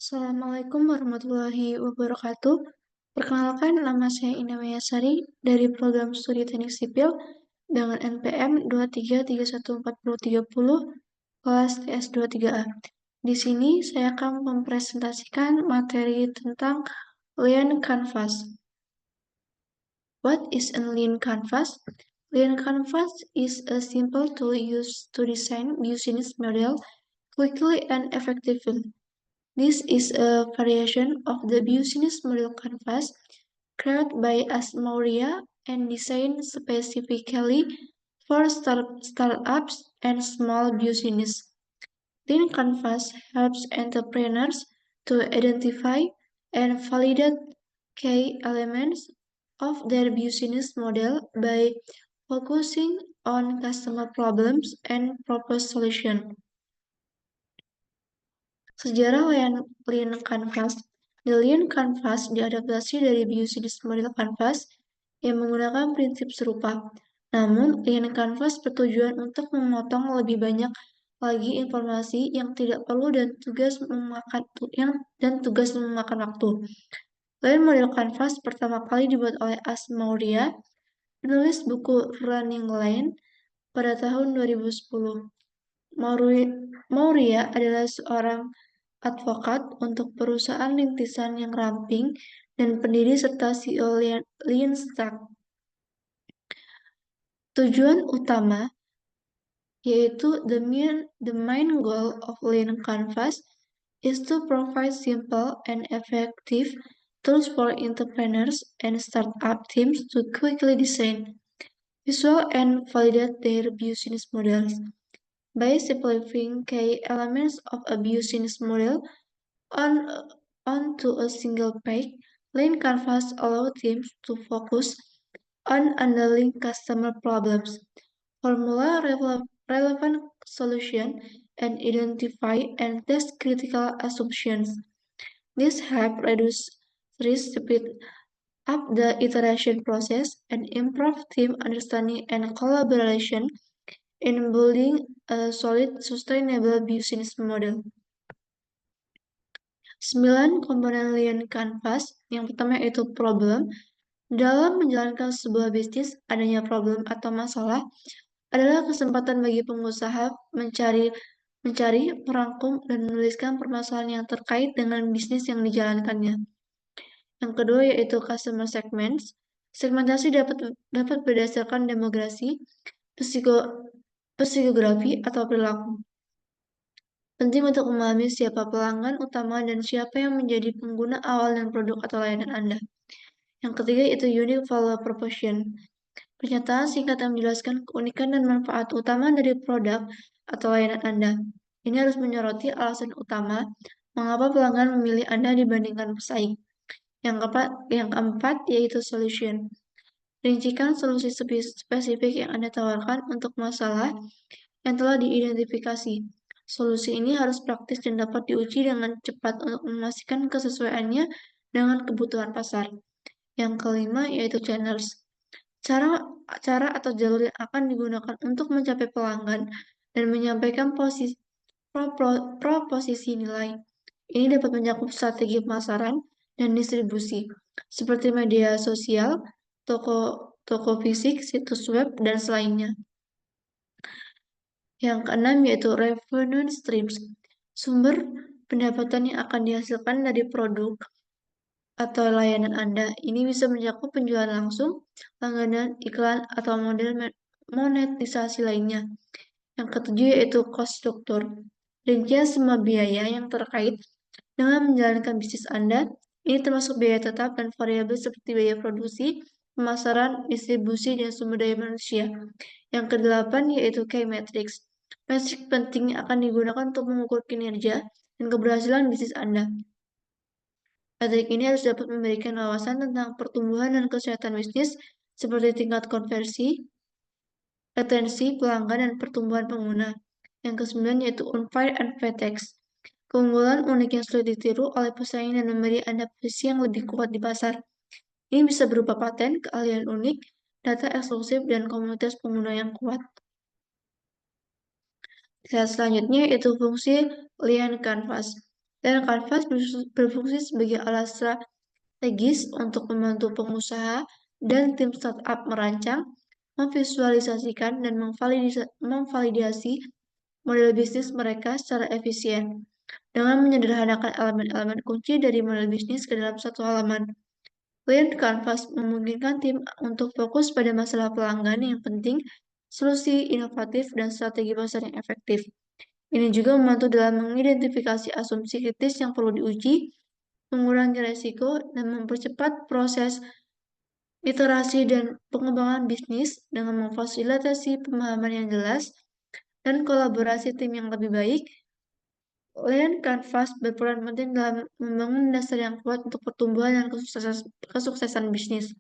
Assalamualaikum warahmatullahi wabarakatuh. Perkenalkan, nama saya Ina Mayasari dari Program Studi Teknik Sipil dengan NPM 23314030 kelas TS23A. Di sini saya akan mempresentasikan materi tentang Lean Canvas. What is a Lean Canvas? Lean Canvas is a simple tool used to design business model quickly and effectively. This is a variation of the business model canvas created by Asmauria and designed specifically for startups and small business. Lean Canvas helps entrepreneurs to identify and validate key elements of their business model by focusing on customer problems and proposed solutions. Sejarah Lean Canvas. The Lean Canvas diadaptasi dari Business Model Canvas yang menggunakan prinsip serupa. Namun, Lean Canvas bertujuan untuk memotong lebih banyak lagi informasi yang tidak perlu dan tugas memakan waktu. Lean Model Canvas pertama kali dibuat oleh Asmauria, penulis buku Running Lean, pada tahun 2010. Mauria adalah seorang advokat untuk perusahaan rintisan yang ramping dan pendiri serta CEO Lean Startup. Tujuan utama yaitu the main goal of Lean Canvas is to provide simple and effective tools for entrepreneurs and startup teams to quickly design, visual and validate their business models. By simplifying key elements of a business model onto a single page, Lean Canvas allows teams to focus on underlying customer problems, formula relevant solutions, and identify and test critical assumptions. This helps reduce risk, speed up the iteration process, and improve team understanding and collaboration in building a solid, sustainable business model. 9 komponen Lean Canvas. Yang pertama yaitu problem. Dalam menjalankan sebuah bisnis, adanya problem atau masalah adalah kesempatan bagi pengusaha mencari, merangkum, dan menuliskan permasalahan yang terkait dengan bisnis yang dijalankannya. Yang kedua yaitu customer segments. Segmentasi dapat berdasarkan demografi, psikografi, atau perilaku. Penting untuk memahami siapa pelanggan utama dan siapa yang menjadi pengguna awal dan produk atau layanan Anda. Yang ketiga itu unique value proposition. Pernyataan singkat yang menjelaskan keunikan dan manfaat utama dari produk atau layanan Anda. Ini harus menyoroti alasan utama mengapa pelanggan memilih Anda dibandingkan pesaing. Yang keempat yaitu solution. Rincikan solusi spesifik yang Anda tawarkan untuk masalah yang telah diidentifikasi. Solusi ini harus praktis dan dapat diuji dengan cepat untuk memastikan kesesuaiannya dengan kebutuhan pasar. Yang kelima yaitu channels. Cara atau jalur yang akan digunakan untuk mencapai pelanggan dan menyampaikan proposisi nilai. Ini dapat mencakup strategi pemasaran dan distribusi, seperti media sosial, toko fisik, situs web, dan selainnya. Yang keenam yaitu revenue streams, sumber pendapatan yang akan dihasilkan dari produk atau layanan Anda. Ini bisa mencakup penjualan langsung, langganan, iklan, atau model monetisasi lainnya. Yang ketujuh yaitu cost structure, rincian semua biaya yang terkait dengan menjalankan bisnis Anda. Ini termasuk biaya tetap dan variabel seperti biaya produksi, pemasaran, distribusi, dan sumber daya manusia. Yang kedelapan yaitu key metrics. Metrik penting yang akan digunakan untuk mengukur kinerja dan keberhasilan bisnis Anda. Metrik ini harus dapat memberikan wawasan tentang pertumbuhan dan kesehatan bisnis seperti tingkat konversi, retensi pelanggan, dan pertumbuhan pengguna. Yang kesembilan yaitu unfair advantage. Keunggulan unik yang sulit ditiru oleh pesaing dan memberi Anda posisi yang lebih kuat di pasar. Ini bisa berupa paten, keahlian unik, data eksklusif, dan komunitas pengguna yang kuat. Selanjutnya yaitu fungsi Lean Canvas. Dan Canvas berfungsi sebagai alat strategis untuk membantu pengusaha dan tim startup merancang, memvisualisasikan, dan memvalidasi model bisnis mereka secara efisien. Dengan menyederhanakan elemen-elemen kunci dari model bisnis ke dalam satu halaman, Clean Canvas memungkinkan tim untuk fokus pada masalah pelanggan yang penting, solusi inovatif, dan strategi pasar yang efektif. Ini juga membantu dalam mengidentifikasi asumsi kritis yang perlu diuji, mengurangi resiko, dan mempercepat proses iterasi dan pengembangan bisnis dengan memfasilitasi pemahaman yang jelas dan kolaborasi tim yang lebih baik. Lean Canvas berperan penting dalam membangun dasar yang kuat untuk pertumbuhan dan kesuksesan bisnis.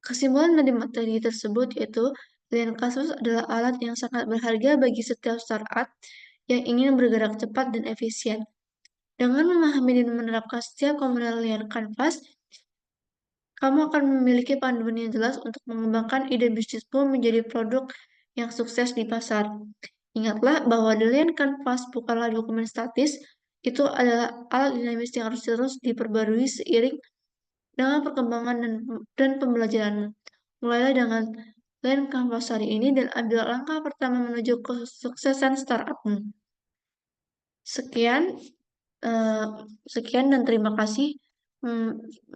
Kesimpulan dari materi tersebut yaitu Lean Canvas adalah alat yang sangat berharga bagi setiap startup yang ingin bergerak cepat dan efisien. Dengan memahami dan menerapkan setiap komponen Lean Canvas, kamu akan memiliki panduan yang jelas untuk mengembangkan ide bisnismu menjadi produk yang sukses di pasar. Ingatlah bahwa The Lean Canvas bukanlah dokumen statis, itu adalah alat dinamis yang harus terus diperbarui seiring dengan perkembangan dan pembelajaranmu. Mulailah dengan Lean Canvas hari ini dan ambil langkah pertama menuju kesuksesan startupmu. Sekian, eh, sekian dan terima kasih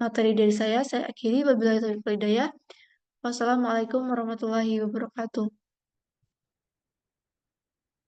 materi dari saya. Saya akhiri wabillahi taufiq wal hidayah. Wassalamualaikum warahmatullahi wabarakatuh.